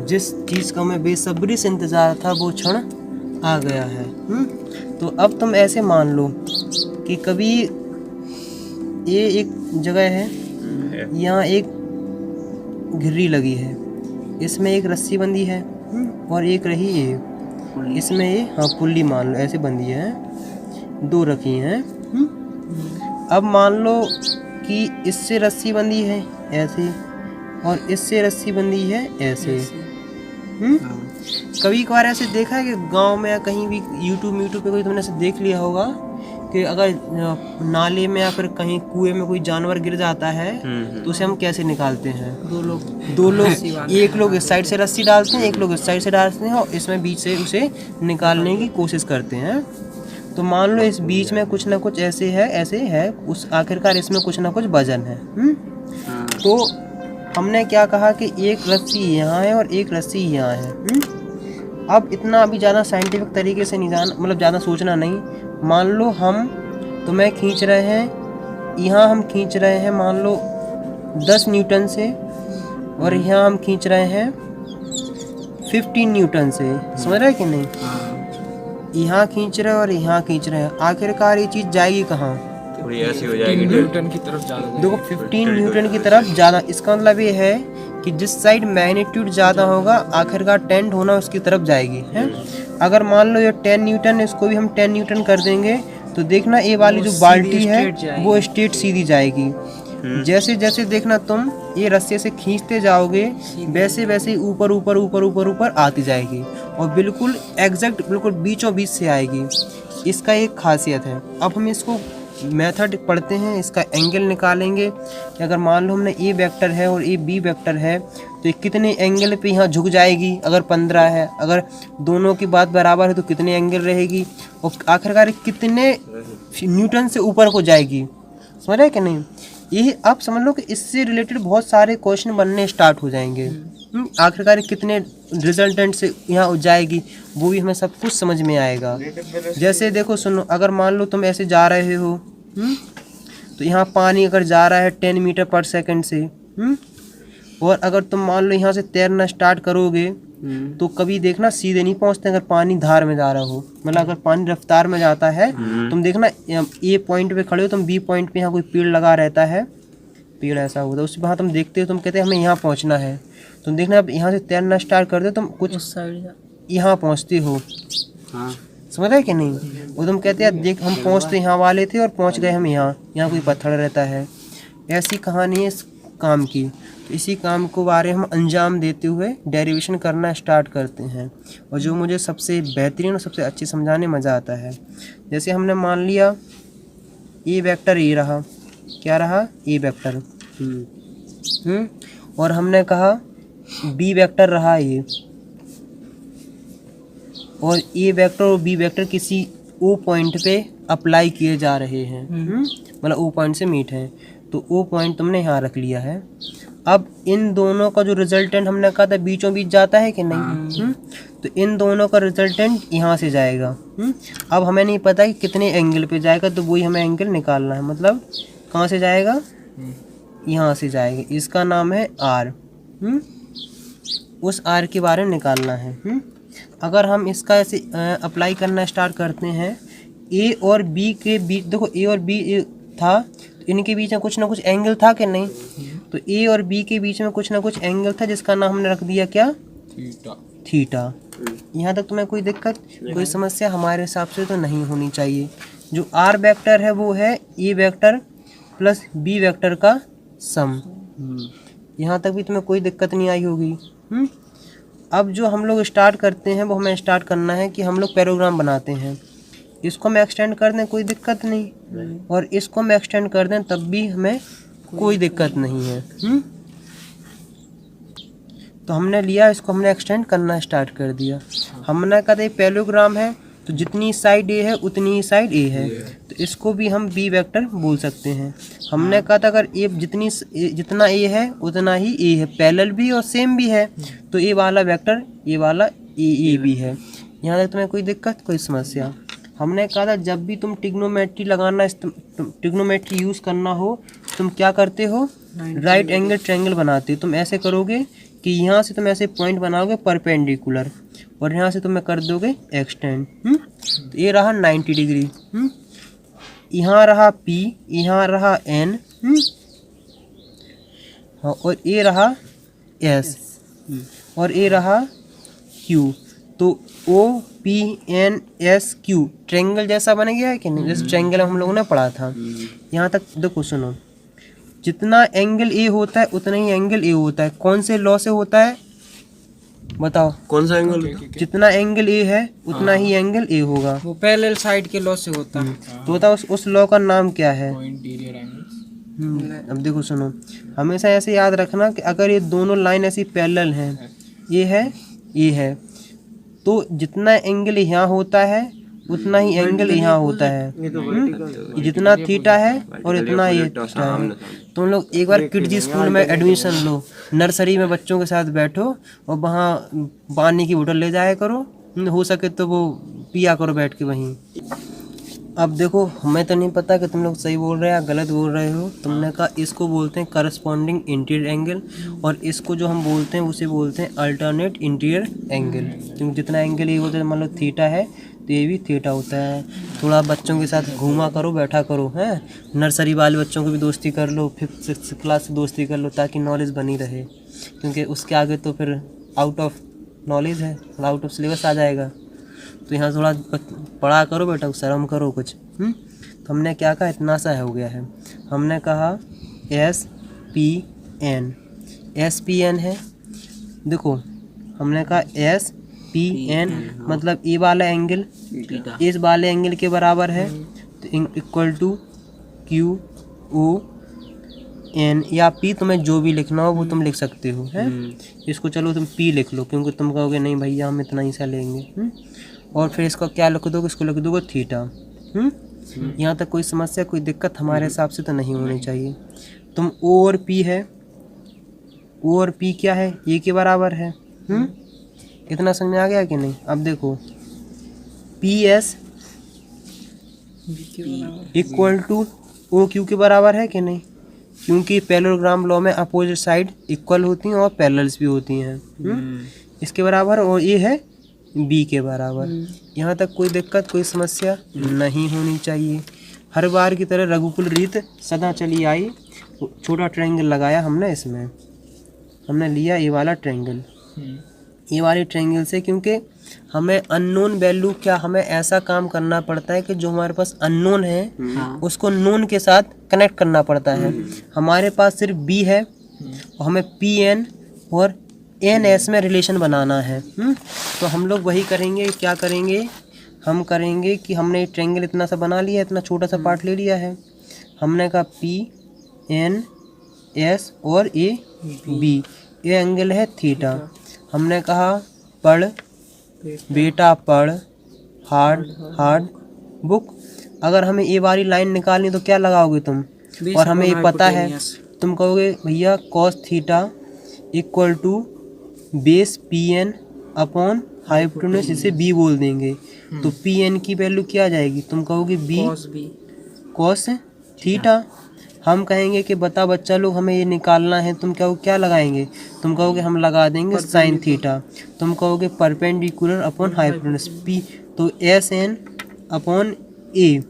जिस चीज़ का मैं बेसब्री से इंतज़ार था वो क्षण आ गया है। तो अब तुम ऐसे मान लो कि कभी ये एक जगह है, यहाँ एक घिर्री लगी है, इसमें एक रस्सी बंधी है और एक रही ये, इसमें ये हाँ पुल्ली मान लो ऐसे बंधी है, दो रखी हैं। अब मान लो कि इससे रस्सी बंधी है ऐसे और इससे रस्सी बंधी है ऐसे। कभी कभार ऐसे देखा है कि गांव में या कहीं भी यूट्यूब पे कोई तुमने ऐसे देख लिया होगा कि अगर नाले में या फिर कहीं कुएं में कोई जानवर गिर जाता है तो उसे हम कैसे निकालते हैं? दो लोग एक लोग इस साइड से रस्सी डालते हैं, एक लोग इस साइड से डालते हैं और इसमें बीच से उसे निकालने की कोशिश करते हैं। तो मान लो इस बीच में कुछ ना कुछ ऐसे है, उस आखिरकार इसमें कुछ ना कुछ वजन है। तो हमने क्या कहा कि एक रस्सी यहाँ है और एक रस्सी यहाँ है। अब इतना अभी ज़्यादा साइंटिफिक तरीके से नहीं जाना, मतलब ज़्यादा सोचना नहीं। मान लो हम तुम्हें खींच रहे हैं, यहाँ हम खींच रहे हैं मान लो 10 न्यूटन से और यहाँ हम खींच रहे हैं 15 न्यूटन से। समझ रहे कि नहीं? यहाँ खींच रहे हैं और यहाँ खींच रहे हैं, आखिरकार ये चीज़ जाएगी कहाँ? थोड़ी ऐसी हो जाएगी, न्यूटन की तरफ ज़्यादा। देखो 15 न्यूटन की तरफ ज़्यादा, इसका मतलब ये है कि जिस साइड मैग्नीट्यूड ज़्यादा होगा आखिरकार टेंड होना उसकी तरफ जाएगी है। अगर मान लो ये 10 न्यूटन, इसको भी हम 10 न्यूटन कर देंगे तो देखना ये वाली जो बाल्टी है वो स्ट्रेट सीधी जाएगी। जैसे जैसे देखना तुम ये रस्से से खींचते जाओगे वैसे वैसे ऊपर ऊपर ऊपर ऊपर ऊपर आती जाएगी और बिल्कुल एग्जैक्ट बिल्कुल बीचों बीच से आएगी। इसका एक खासियत है। अब हम इसको मेथड पढ़ते हैं, इसका एंगल निकालेंगे कि अगर मान लो हमने ए वेक्टर है और ए बी वेक्टर है तो ये कितने एंगल पे यहाँ झुक जाएगी। अगर 15 है, अगर दोनों की बात बराबर है तो कितने एंगल रहेगी और आखिरकार कितने न्यूटन से ऊपर को जाएगी। समझ रहे कि नहीं? यही आप समझ लो कि इससे रिलेटेड बहुत सारे क्वेश्चन बनने स्टार्ट हो जाएंगे। आखिरकार कितने रिजल्टेंट से यहाँ जाएगी वो भी हमें सब कुछ समझ में आएगा। जैसे देखो सुनो, अगर मान लो तुम ऐसे जा रहे हो तो यहाँ पानी अगर जा रहा है 10 मीटर पर सेकंड से और अगर तुम मान लो यहाँ से तैरना स्टार्ट करोगे तो कभी देखना सीधे नहीं पहुँचते अगर पानी धार में जा रहा हो। मतलब अगर पानी रफ्तार में जाता है तुम देखना ए पॉइंट पे खड़े हो, तुम बी पॉइंट पे यहाँ कोई पेड़ लगा रहता है, पेड़ ऐसा होता है उस वहाँ तुम देखते हो, तुम कहते हैं हमें यहाँ पहुँचना है, तुम देखना अब यहाँ से तैरना स्टार्ट कर दो तुम कुछ यहाँ पहुँचते हो। समझ रहे कि नहीं? वो तुम कहते हैं देख हम पहुँचते यहाँ वाले थे और पहुँच गए हम यहाँ कोई पत्थर रहता है। ऐसी कहानी है इस काम की। तो इसी काम को बारे हम अंजाम देते हुए डेरिवेशन करना स्टार्ट करते हैं और जो मुझे सबसे बेहतरीन और सबसे अच्छे समझाने मज़ा आता है। जैसे हमने मान लिया ए वेक्टर ये रहा, क्या रहा? ए वेक्टर। और हमने कहा बी वेक्टर रहा ये, और ए वेक्टर और बी वेक्टर किसी ओ पॉइंट पे अप्लाई किए जा रहे हैं, मतलब ओ पॉइंट से मीट है तो ओ पॉइंट तुमने यहाँ रख लिया है। अब इन दोनों का जो रिजल्टेंट हमने कहा था बीचों बीच जाता है कि नहीं? तो इन दोनों का रिजल्टेंट यहाँ से जाएगा। अब हमें नहीं पता कि कितने एंगल पे जाएगा तो वही हमें एंगल निकालना है। मतलब कहाँ से जाएगा? यहाँ से जाएगा, इसका नाम है आर। उस आर के बारे में निकालना है। अगर हम इसका ऐसे अप्लाई करना स्टार्ट करते हैं, ए और बी के बीच देखो ए और बी था तो इनके बीच में कुछ ना कुछ एंगल था कि नहीं? तो ए और बी के बीच में कुछ ना कुछ एंगल था जिसका नाम हमने रख दिया क्या? थीटा। यहाँ तक तुम्हें कोई दिक्कत, कोई समस्या हमारे हिसाब से तो नहीं होनी चाहिए। जो आर वेक्टर है वो है A vector plus B vector का सम। यहाँ तक भी तुम्हें कोई दिक्कत नहीं आई होगी। अब जो हम लोग स्टार्ट करते हैं वो हमें स्टार्ट करना है कि हम लोग पैराग्राम बनाते हैं। इसको हम एक्सटेंड कर दें कोई दिक्कत नहीं, और इसको हम एक्सटेंड कर दें तब भी हमें कोई दिक्कत नहीं है। तो हमने लिया इसको, हमने एक्सटेंड करना स्टार्ट कर दिया। हमने कहा था पैराग्राम है तो जितनी साइड ए है उतनी ही साइड ए है, तो इसको भी हम बी वेक्टर बोल सकते हैं। हमने कहा था अगर ए जितना ए है उतना ही ए है, पैरेलल भी और सेम भी है, तो ए वाला वेक्टर ए वाला ए भी है। यहाँ तक तुम्हें कोई दिक्कत, कोई समस्या? हमने कहा था जब भी तुम ट्रिग्नोमेट्री यूज़ करना हो तुम क्या करते हो? राइट एंगल ट्रायंगल बनाते हो। तुम ऐसे करोगे कि यहाँ से तुम ऐसे पॉइंट बनाओगे परपेंडिकुलर और यहाँ से तुम्हें कर दोगे एक्सटेंड। तो ये रहा 90 डिग्री। यहाँ रहा P, यहाँ रहा N, हाँ, और ये रहा S और ये रहा Q। तो O P N S Q triangle जैसा बन गया है कि नहीं, जैसे ट्रायंगल हम लोगों ने पढ़ा था। यहाँ तक देखो, सुनो, जितना एंगल ए होता है उतना ही एंगल ए होता है। कौन से लॉ से होता है बताओ? कौन सा एंगल? जितना एंगल ए है उतना ही एंगल ए होगा, वो पैरेलल साइड के लॉ से होता है। तो बताओ उस लॉ का नाम क्या है? Interior angles. अब देखो सुनो, हमेशा ऐसे याद रखना कि अगर ये दोनों लाइन ऐसी पैरेलल हैं, ये है ये है, तो जितना एंगल यहाँ होता है उतना ही एंगल यहाँ होता है। जितना थीटा है और इतना ये थीटा है। तुम लोग एक बार किड्जी स्कूल में एडमिशन लो, नर्सरी में बच्चों के साथ बैठो और वहाँ पानी की बोतल ले जाया करो, हो सके तो वो पिया करो बैठ के वहीं। अब देखो, हमें तो नहीं पता कि तुम लोग सही बोल रहे हैं या गलत बोल रहे हो। तुमने कहा इसको बोलते हैं करस्पॉन्डिंग इंटीरियर एंगल और इसको जो हम बोलते हैं उसे बोलते हैं अल्टरनेट इंटीरियर एंगल। क्योंकि जितना एंगल ये होता है, मान लो थीटा है तो ये भी थीटा होता है। थोड़ा बच्चों के साथ घूमा करो, बैठा करो, हैं, नर्सरी वाले बच्चों को भी दोस्ती कर लो, 5th क्लास से दोस्ती कर लो, ताकि नॉलेज बनी रहे। क्योंकि उसके आगे तो फिर आउट ऑफ नॉलेज है, थोड़ा आउट ऑफ सिलेबस आ जाएगा। तो यहाँ थोड़ा पढ़ा करो बेटा, शर्म करो कुछ। तो हमने क्या कहा, इतना सा हो गया है। हमने कहा SPN, SPN है। देखो हमने कहा SPN मतलब ये वाला एंगल इस वाले एंगल के बराबर है, तो इक्वल टू QON या P, तुम्हें जो भी लिखना हो वो तुम लिख सकते हो, है। इसको चलो तुम P लिख लो, क्योंकि तुम कहोगे नहीं भैया हम इतना ही सा लेंगे। और फिर इसको क्या लिख दोगे? इसको लिख दोगे थीटा। यहाँ तक कोई समस्या, कोई दिक्कत हमारे हिसाब से तो नहीं होनी चाहिए। तुम O और P है, O और P क्या है? A के बराबर है। इतना समझ में आ गया कि नहीं? अब देखो PS इक्वल टू OQ के बराबर है कि नहीं? क्योंकि पैरेललोग्राम लॉ में अपोजिट साइड इक्वल होती हैं और पैरेलल्स भी होती हैं। इसके बराबर, और ये है B के बराबर। यहाँ तक कोई दिक्कत, कोई समस्या नहीं होनी चाहिए। हर बार की तरह रघुकुल रीत सदा चली आई। छोटा ट्रायंगल लगाया हमने, इसमें हमने लिया ये वाला ट्रायंगल, ये वाले ट्रायंगल से, क्योंकि हमें अननोन वैल्यू, क्या हमें ऐसा काम करना पड़ता है कि जो हमारे पास अननोन है उसको नोन के साथ कनेक्ट करना पड़ता है। हमारे पास सिर्फ B है और हमें PN और NS में रिलेशन बनाना है। तो हम लोग वही करेंगे। क्या करेंगे? हम करेंगे कि हमने ट्रायंगल इतना सा बना लिया, इतना छोटा सा पार्ट ले लिया है। हमने कहा PNS और AB, ये एंगल है थीटा। हमने कहा पढ़ बेटा पढ़, हार्ड बुक। अगर हमें ये वाली लाइन निकालनी तो क्या लगाओगे तुम? और हमें ये पता है, तुम कहोगे भैया cos theta equal to base PN upon hypotenuse, इसे B बोल देंगे। तो PN की वैल्यू क्या आ जाएगी? तुम कहोगे B cos थीटा। हम कहेंगे कि बता बच्चा लोग हमें ये निकालना है, तुम क्या लगाएंगे? तुम कहोगे हम लगा देंगे sin थीटा। तुम कहोगे परपेंडिकुलर अपॉन हाइपोटेन्यूज P, तो SN अपॉन A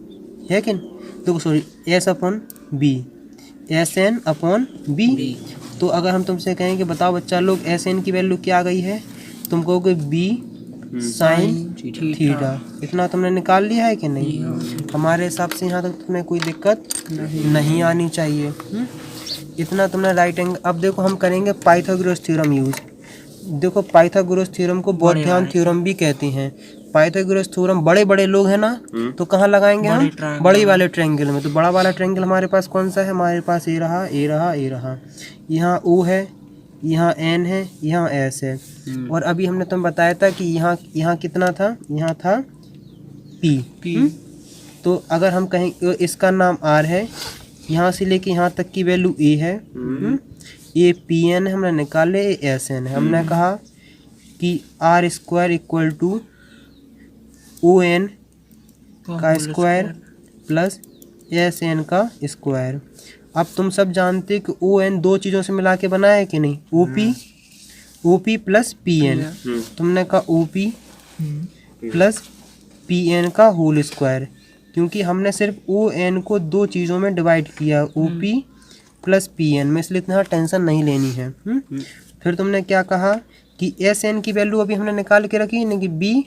है कि नहीं? तो sorry S upon B, SN upon B। तो अगर हम तुमसे कहेंगे बताओ बच्चा लोग SN की वैल्यू क्या आ गई है, तुम कहोगे B sin थीटा। इतना तुमने निकाल लिया है कि नहीं? हमारे हिसाब से यहाँ तक तुम्हें कोई दिक्कत नहीं आनी चाहिए। इतना तुमने राइट एंगल। अब देखो हम करेंगे पाइथागोरस थ्योरम यूज। देखो पाइथागोरस थ्योरम को बौद्धियान थ्योरम भी कहते हैं। पाइथागोरस थ्योरम बड़े बड़े लोग हैं ना, तो कहाँ लगाएंगे हम? बड़े वाले ट्रायंगल में। तो बड़ा वाला ट्रायंगल हमारे पास कौन सा है? हमारे पास ये रहा, ये रहा, ये रहा। यहाँ O है, यहाँ N है, यहाँ S है। और अभी हमने तुम बताया था कि यहाँ कितना था? यहाँ था P। तो अगर हम कहें इसका नाम R है, यहाँ से लेके यहाँ तक की वैल्यू A है। ये PN हमने निकाले, ये SN है। हमने कहा कि R square equal to ON का स्क्वायर प्लस SN का स्क्वायर। अब तुम सब जानते कि ON दो चीज़ों से मिला के बना है कि नहीं? OP OP प्लस PN, तुमने कहा OP प्लस PN का होल स्क्वायर, क्योंकि हमने सिर्फ ON को दो चीज़ों में डिवाइड किया, OP प्लस PN में, इसलिए इतना टेंशन नहीं लेनी है। फिर तुमने क्या कहा कि SN की वैल्यू अभी हमने निकाल के रखी, यानी कि B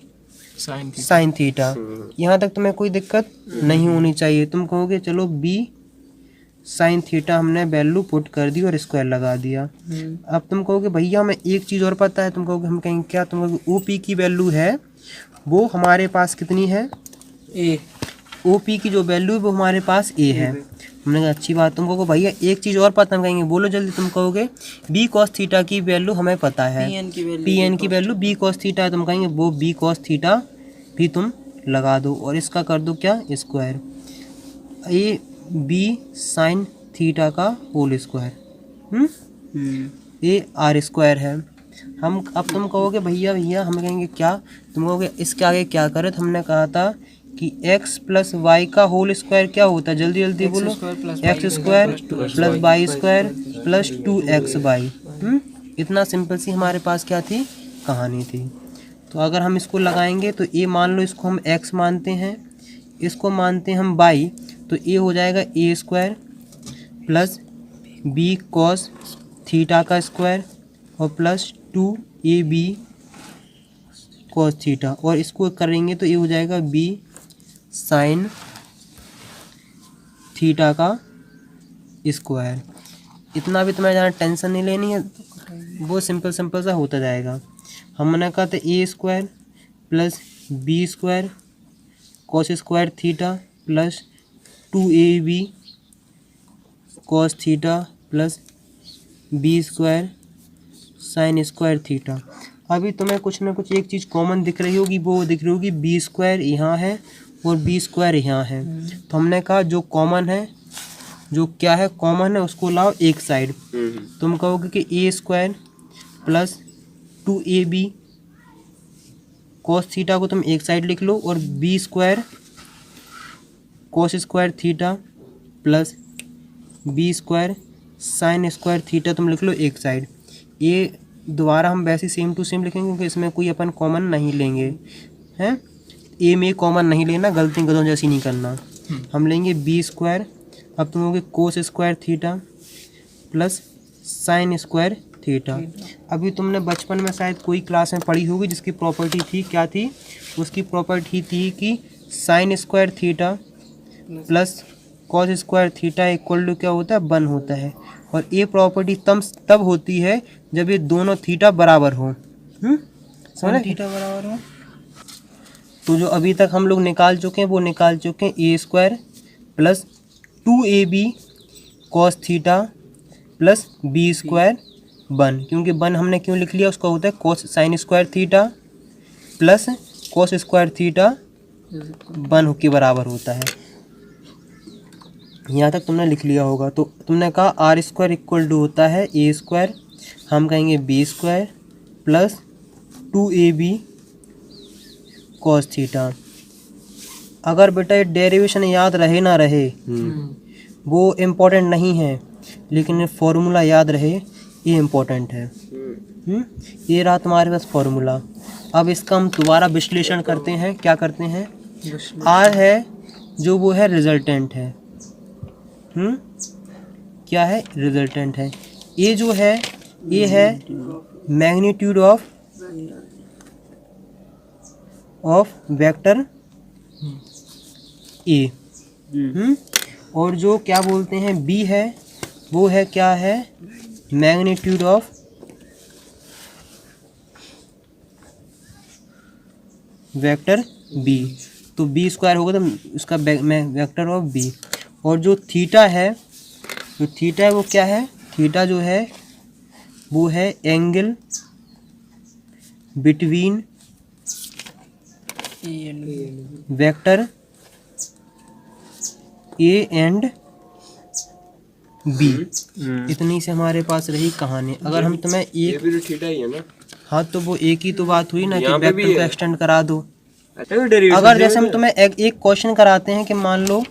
साइन थीटा। यहाँ तक तुम्हें कोई दिक्कत नहीं होनी चाहिए। तुम कहोगे चलो B साइन थीटा हमने वैल्यू पुट कर दी और स्क्वायर लगा दिया। अब तुम कहोगे भैया हमें एक चीज़ और पता है, तुम कहोगे हम कहेंगे क्या, तुम कहोगे OP की वैल्यू है वो हमारे पास कितनी है, A। OP की जो वैल्यू है वो हमारे पास A है। हमने कहा अच्छी बात। तुम कहोगे भैया एक चीज़ और पता, हम कहेंगे बोलो जल्दी। तुम कहोगे B cos थीटा की वैल्यू हमें पता है, PN की वैल्यू B cos थीटा है। तुम कहेंगे वो B cos थीटा भी तुम लगा दो और इसका कर दो क्या, स्क्वायर, ये B साइन थीटा का होल स्क्वायर, ये R स्क्वायर है। हम अब तुम कहोगे भैया हम कहेंगे क्या, तुम कहोगे इसके आगे क्या करें, तो हमने कहा था कि x प्लस वाई का होल स्क्वायर क्या होता है, जल्दी जल्दी बोलो, x square plus Y square plus 2xy। इतना सिंपल सी हमारे पास क्या थी, कहानी थी। तो अगर हम इसको लगाएंगे तो ये मान लो इसको हम x मानते हैं, इसको मानते हैं हम y, तो ये हो जाएगा a square plus b cos theta का स्क्वायर और प्लस 2ab cos थीटा, और इसको करेंगे तो ये हो जाएगा b साइन थीटा का स्क्वायर। इतना भी तुम्हें ज़्यादा टेंशन नहीं लेनी है, वो सिंपल सा होता जाएगा। हमने कहा था a square plus b square cos square theta plus 2ab cos theta plus b square sine square theta. अभी तुम्हें कुछ ना कुछ एक चीज़ कॉमन दिख रही होगी, वो दिख रही होगी b स्क्वायर यहाँ है और b स्क्वायर यहाँ है। तो हमने कहा जो कॉमन है, जो क्या है कॉमन है, उसको लाओ एक साइड। तुम कहोगे कि a square plus 2ab cos theta को तुम एक साइड लिख लो और b square cos square theta plus b square sine square theta तुम लिख लो एक साइड। ये दोबारा हम वैसे सेम टू सेम लिखेंगे क्योंकि इसमें कोई अपन कॉमन नहीं लेंगे, हैं, ए में कॉमन नहीं लेना, गलती गदों जैसी नहीं करना। हम लेंगे b स्क्वायर, अब तुम लोगे cos square theta plus sign square theta. अभी तुमने बचपन में शायद कोई क्लास में पढ़ी होगी जिसकी प्रॉपर्टी थी, क्या थी, उसकी प्रॉपर्टी थी कि sine square theta plus cos square theta equal to क्या होता है, 1 होता है। और ये प्रॉपर्टी तब होती है जब ये दोनों थीटा बराबर हो। समझे, थीटा बराबर हो। तो जो अभी तक हम लोग निकाल चुके हैं वो निकाल चुके हैं a square plus 2ab cos theta plus b square 1, क्योंकि 1 हमने क्यों लिख लिया, उसका होता है cos sign square theta plus cos square theta 1 के बराबर होता है। यहाँ तक तुमने लिख लिया होगा। तो तुमने कहा आर स्क्वायर इक्वल टू होता है a स्क्वायर, हम कहेंगे b square plus 2ab cos theta. अगर बेटा ये डेरिवेशन याद रहे ना रहे वो इम्पोर्टेंट नहीं है, लेकिन ये फॉर्मूला याद रहे ये इम्पोर्टेंट है। ये रहा तुम्हारे पास फॉर्मूला। अब इसका हम दोबारा विश्लेषण करते हैं। क्या करते हैं, आर है जो वो है रिजल्टेंट है, क्या है, रिजल्टेंट है। ये जो है ये है मैग्नीट्यूड ऑफ वेक्टर ए। और जो क्या बोलते हैं बी है वो है क्या है, मैग्नीट्यूड ऑफ वेक्टर बी। तो बी स्क्वायर होगा तो उसका वेक्टर ऑफ बी। और जो थीटा है, जो थीटा है वो क्या है, थीटा जो है वो है angle between vector A and B. इतनी से हमारे पास रही कहानी। अगर हम तुम्हें एक भी तो थीटा ही है ना, हाँ तो वो एक ही तो बात हुई ना कि वेक्टर को एक्सटेंड करा दो। अगर अगर जैसे हम तुम्हें एक क्वेश्चन कराते हैं कि मान लो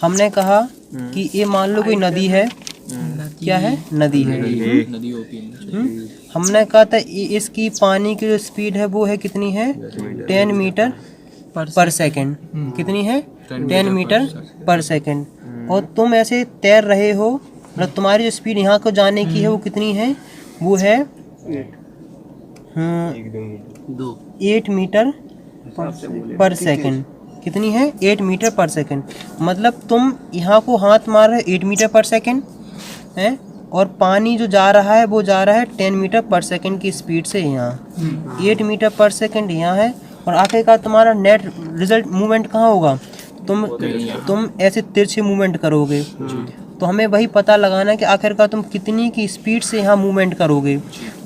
हमने कहा कि ये मान लो कोई नदी है, क्या है, नदी है, हमने कहा था इसकी पानी की जो स्पीड है वो है कितनी है 10 मीटर पर सेकंड। कितनी है 10 मीटर पर सेकंड। और तुम ऐसे तैर रहे हो, मतलब तुम्हारी जो स्पीड यहाँ को जाने की है वो कितनी है, वो है 8 मीटर पर सेकंड। कितनी है 8 मीटर पर सेकंड। मतलब तुम यहाँ को हाथ मार रहे हो 8 मीटर पर सेकंड है, और पानी जो जा रहा है वो जा रहा है 10 मीटर पर सेकंड की स्पीड से यहाँ। 8 मीटर पर सेकंड यहाँ है, और आखिरकार तुम्हारा नेट रिजल्ट मूवमेंट कहाँ होगा, तुम ऐसे तिरछे मूवमेंट करोगे। तो हमें वही पता लगाना है कि आखिरकार तुम कितनी की स्पीड से यहाँ मूवमेंट करोगे।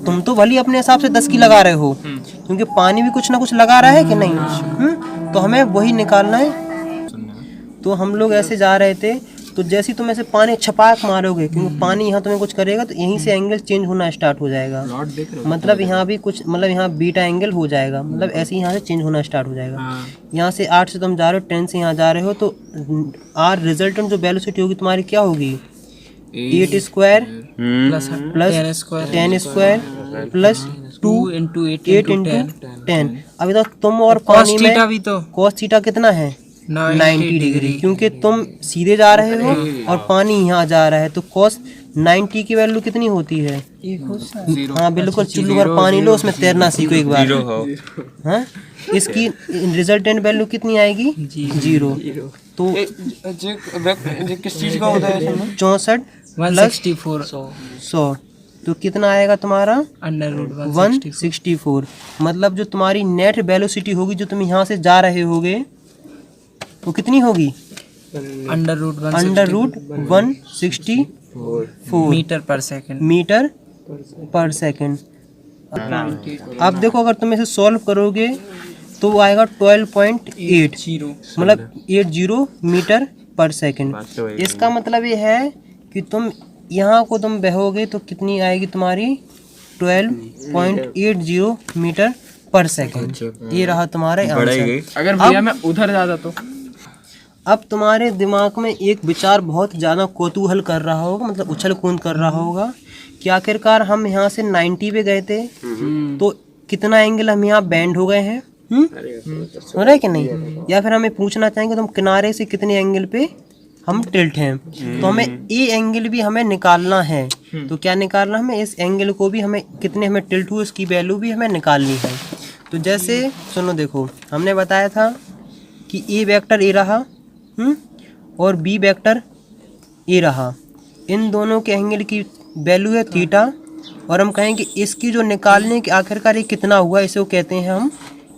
तुम तो भले अपने हिसाब से 10 की लगा रहे हो, क्योंकि पानी भी कुछ ना कुछ लगा रहा है कि नहीं। तो हमें वही निकालना है। तो हम लोग ऐसे जा रहे थे, तो जैसे ही तुम ऐसे पानी छपाक मारोगे, क्योंकि पानी यहाँ तुम्हें कुछ करेगा, तो यहीं से एंगल चेंज होना स्टार्ट हो जाएगा। मतलब यहाँ भी कुछ, मतलब यहाँ बीटा एंगल हो जाएगा, मतलब ऐसे ही यहाँ से चेंज होना स्टार्ट हो जाएगा। यहाँ से 8 से तुम जा रहे हो, 10 से यहाँ जा रहे हो, तो आर रिजल्टेंट जो वेलोसिटी होगी तुम्हारी क्या होगी 8 square plus 10 square plus 2 into 8 into 10। अभी तो तुम और पानी में cos थीटा कितना है 90 डिग्री, क्योंकि तुम सीधे जा रहे हो और पानी यहाँ जा रहा है। तो cos 90 की वैल्यू कितनी होती है, हाँ बिल्कुल। चुल्लू भर पानी लो, उसमें तैरना सीखो एक बार। हाँ, इसकी रिजल्टेंट वैल्यू कितनी आएगी 0। तो किस चीज का होता है 64 प्लस 100, तो कितना आएगा तुम्हारा अंडर 164। मतलब जो तुम्हारी नेट वेलोसिटी होगी, जो तुम यहाँ से जा रहे होगे, वो कितनी होगी अंडर रूट 164 मीटर पर सेकंड। अब देखो, अगर तुम इसे सॉल्व करोगे तो वो आएगा 12.80, मतलब 80 मीटर पर सेकंड। इसका मतलब ये है कि तुम यहाँ को तुम बहोगे तो कितनी आएगी तुम्हारी 12.80 मीटर पर सेकंड। ये रहा तुम्हारा आंसर। अगर भैया मैं उधर जाता तो अब तुम्हारे दिमाग में एक विचार बहुत ज़्यादा कौतूहल कर रहा होगा, मतलब उछल कूद कर रहा होगा कि आखिरकार हम यहाँ से 90 पे गए थे, तो कितना एंगल हम यहाँ बैंड हो गए हैं, हो रहा है कि नहीं। या फिर हमें पूछना चाहेंगे तुम किनारे से कितने एंगल पे हम टिल्ट हैं। तो हमें ए एंगल भी हमें निकालना है। तो क्या निकालना, हमें इस एंगल को भी, हमें कितने हमें टिल्ट हुए उसकी वैल्यू भी हमें निकालनी है। तो जैसे सुनो, देखो हमने बताया था कि ए वेक्टर ए रहा और बी वेक्टर ए रहा। इन दोनों के एंगल की वैल्यू है थीटा, और हम कहेंगे इसकी जो निकालने की आखिरकार ये कितना हुआ, इसे वो कहते हैं हम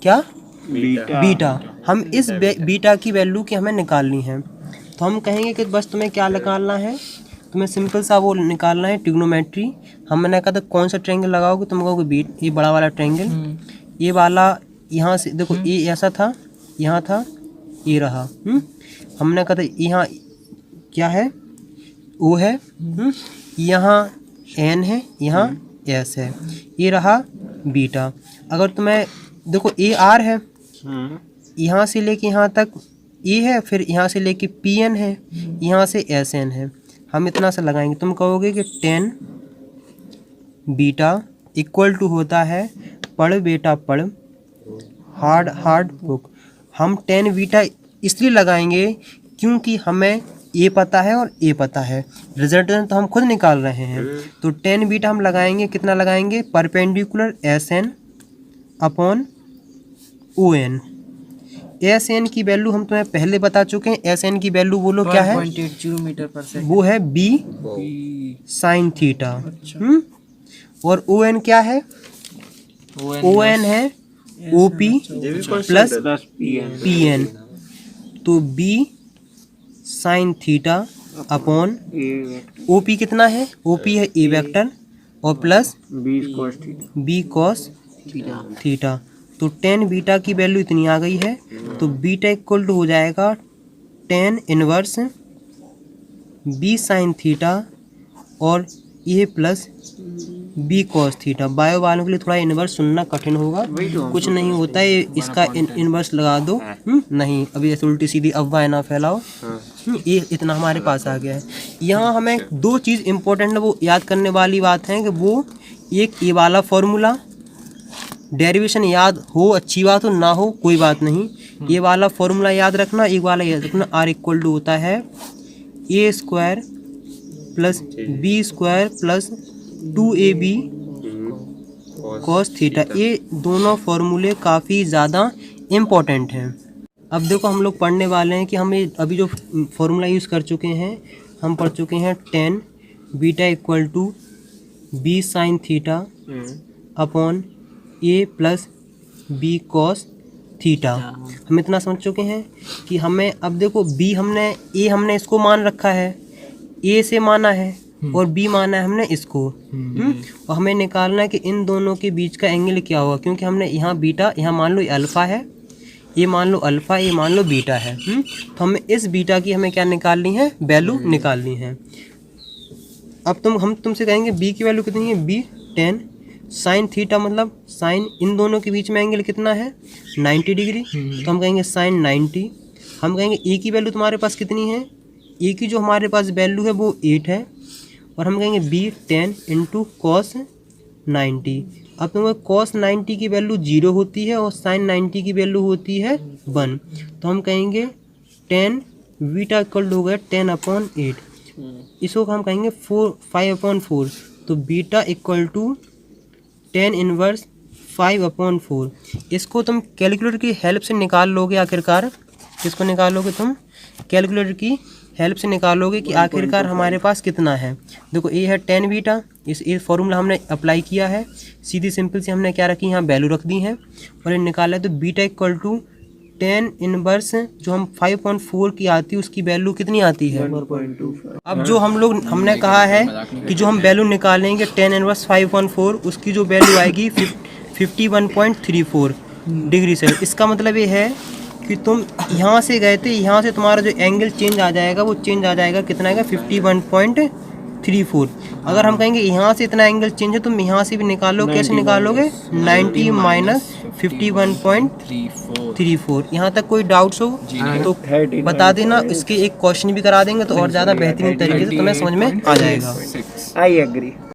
क्या, बीटा। हम इस बीटा की वैल्यू की हमें निकालनी है। तो हम कहेंगे कि बस तुम्हें क्या निकालना है, तुम्हें सिंपल सा वो निकालना है ट्रिग्नोमेट्री। हमने कहा था कौन सा ट्रायंगल लगाओगे, तुम कहोगे बीट, ये बड़ा वाला ट्रायंगल, ये वाला यहाँ से देखो, ये ऐसा था, यहाँ था, ये रहा। हमने कहा था यहाँ क्या है, ओ है, यहाँ एन है, यहाँ एस है, ये रहा बीटा। अगर तुम्हें देखो ए आर है, यहाँ से लेके यहाँ तक ए है, फिर यहाँ से लेके पी एन है, यहाँ से एस एन है। हम इतना सा लगाएंगे, तुम कहोगे कि 10 बीटा इक्वल टू होता है, पढ़ बेटा पढ़, हार्ड बुक। हम 10 बीटा इसलिए लगाएंगे क्योंकि हमें ए पता है और ए पता है, रिजल्ट तो हम खुद निकाल रहे हैं। तो 10 बीटा हम लगाएंगे, कितना लगाएंगे, perpendicular S N upon O N. S N की वैल्यू हम तुम्हें पहले बता चुके हैं। एस एन की वैल्यू बोलो क्या है, 12.80 मीटर पर सेकंड, वो है बी साइन थीटा। और ओ एन क्या है, ओ एन है O P plus P N. तो B sine theta upon O P कितना है, ओ पी है ए वेक्टर और प्लस बी कॉस थीटा। तो 10 बीटा की वैल्यू इतनी आ गई है। तो बीटा इक्वल टू हो जाएगा 10 इनवर्स बी साइन थीटा और ये plus B cos theta. Bio वालों के लिए थोड़ा इनवर्स सुनना कठिन होगा, कुछ नहीं होता है, इसका इनवर्स लगा दो। नहीं, अभी ऐसे उल्टी सीधी अफवाह ना फैलाओ। ये इतना हमारे पास आ गया है। यहाँ हमें दो चीज़ इम्पोर्टेंट वो याद करने वाली बात है कि वो एक ये वाला फॉर्मूला, डेरिवेशन याद हो अच्छी बात हो, ना हो कोई बात नहीं, ये वाला फॉर्मूला याद रखना, एक वाला याद रखना, R इक्वल टू होता है A square plus B square plus 2ab cos theta. ये दोनों फार्मूले काफ़ी ज़्यादा इम्पोर्टेंट हैं। अब देखो हम लोग पढ़ने वाले हैं कि हमें अभी जो फार्मूला यूज़ कर चुके हैं, हम पढ़ चुके हैं tan beta equal to B sine theta upon A plus B cos theta. हम इतना समझ चुके हैं कि हमें अब देखो बी हमने ए हमने इसको मान रखा है, ए से माना है और बी माना है हमने इसको। और हमें निकालना है कि इन दोनों के बीच का एंगल क्या होगा, क्योंकि हमने यहाँ बीटा, यहाँ मान लो ये अल्फ़ा है, ये मान लो अल्फ़ा, ये मान लो बीटा है। तो हमें इस बीटा की हमें क्या निकालनी है, वैल्यू निकालनी है। अब हम तुमसे कहेंगे बी की वैल्यू कितनी है, बी tan साइन थीटा, मतलब साइन इन दोनों के बीच में एंगल कितना है 90 डिग्री, तो हम कहेंगे साइन 90। हम कहेंगे ए की वैल्यू तुम्हारे पास कितनी है, ए की जो हमारे पास वैल्यू है वो 8 है, और हम कहेंगे बी 10 इंटू कॉस 90। अब तुम्हें कॉस 90 की वैल्यू 0 होती है और साइन 90 की वैल्यू होती है 1, तो हम कहेंगे 10 बीटा इक्वल टू हो गया 10/8, इसको हम कहेंगे 5/4, तो बीटा इक्वल टू 10 इनवर्स 5/4। इसको तुम कैलकुलेटर की हेल्प से निकाल लोगे आखिरकार, इसको निकालोगे तुम कैलकुलेटर की हेल्प से निकालोगे कि आखिरकार हमारे पास कितना है। देखो ये है 10 बीटा, इस फॉर्मूला हमने अप्लाई किया है, सीधी सिंपल से हमने क्या रखी, यहाँ वैल्यू रख दी है और ये निकाला है, तो बीटा इक्वल टू 10 इनवर्स जो हम 5.4 की आती है उसकी वैल्यू कितनी आती है 1.25। अब जो हमने कहा है कि जो हम वैल्यू निकालेंगे 10 इनवर्स 5.4 उसकी जो वैल्यू आएगी 51.34 डिग्री से। इसका मतलब ये है कि तुम यहाँ से गए थे, यहाँ से तुम्हारा जो एंगल चेंज आ जाएगा वो चेंज आ जाएगा कितना आएगा 51.34। अगर हम कहेंगे यहाँ से इतना एंगल चेंज है, तुम यहाँ से भी निकालो, कैसे निकालोगे 90 माइनस 51.34। यहाँ तक कोई डाउट्स हो तो बता देना, इसके एक क्वेश्चन भी करा देंगे तो और ज़्यादा बेहतरीन तरीके से तुम्हें समझ में आ जाएगा। I agree.